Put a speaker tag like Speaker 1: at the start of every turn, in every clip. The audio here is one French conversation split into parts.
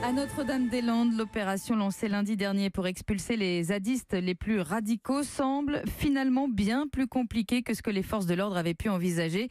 Speaker 1: À Notre-Dame-des-Landes, l'opération lancée lundi dernier pour expulser les zadistes les plus radicaux semble finalement bien plus compliquée que ce que les forces de l'ordre avaient pu envisager.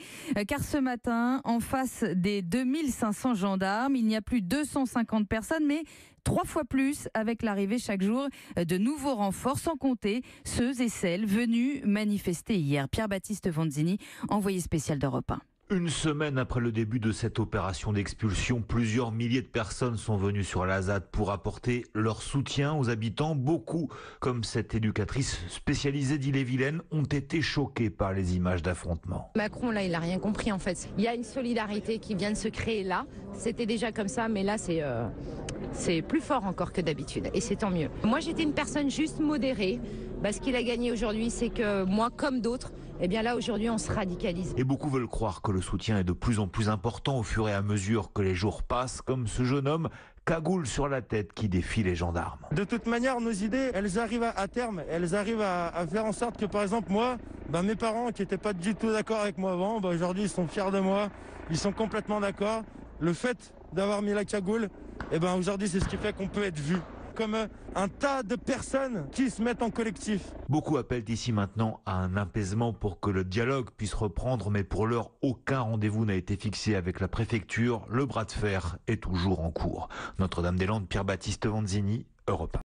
Speaker 1: Car ce matin, en face des 2500 gendarmes, il n'y a plus 250 personnes, mais 3 fois plus avec l'arrivée chaque jour de nouveaux renforts, sans compter ceux et celles venus manifester hier. Pierre-Baptiste Vanzini, envoyé spécial d'Europe 1.
Speaker 2: Une semaine après le début de cette opération d'expulsion, plusieurs milliers de personnes sont venues sur la ZAD pour apporter leur soutien aux habitants. Beaucoup, comme cette éducatrice spécialisée d'Ille-et-Vilaine, ont été choqués par les images d'affrontements.
Speaker 3: Macron, là, il n'a rien compris en fait. Il y a une solidarité qui vient de se créer là. C'était déjà comme ça, mais là, c'est plus fort encore que d'habitude. Et c'est tant mieux. Moi, j'étais une personne juste modérée. Ce qu'il a gagné aujourd'hui, c'est que moi, comme d'autres, eh bien là, aujourd'hui, on se radicalise.
Speaker 2: Et beaucoup veulent croire que le soutien est de plus en plus important au fur et à mesure que les jours passent, comme ce jeune homme, cagoule sur la tête, qui défie les gendarmes.
Speaker 4: De toute manière, nos idées, elles arrivent à terme. Elles arrivent à faire en sorte que, par exemple, moi, mes parents qui n'étaient pas du tout d'accord avec moi avant, aujourd'hui, ils sont fiers de moi. Ils sont complètement d'accord. Le fait d'avoir mis la cagoule, aujourd'hui, c'est ce qui fait qu'on peut être vu comme un tas de personnes qui se mettent en collectif.
Speaker 2: Beaucoup appellent ici maintenant à un apaisement pour que le dialogue puisse reprendre, mais pour l'heure, aucun rendez-vous n'a été fixé avec la préfecture. Le bras de fer est toujours en cours. Notre-Dame-des-Landes, Pierre-Baptiste Vanzini, Europe 1.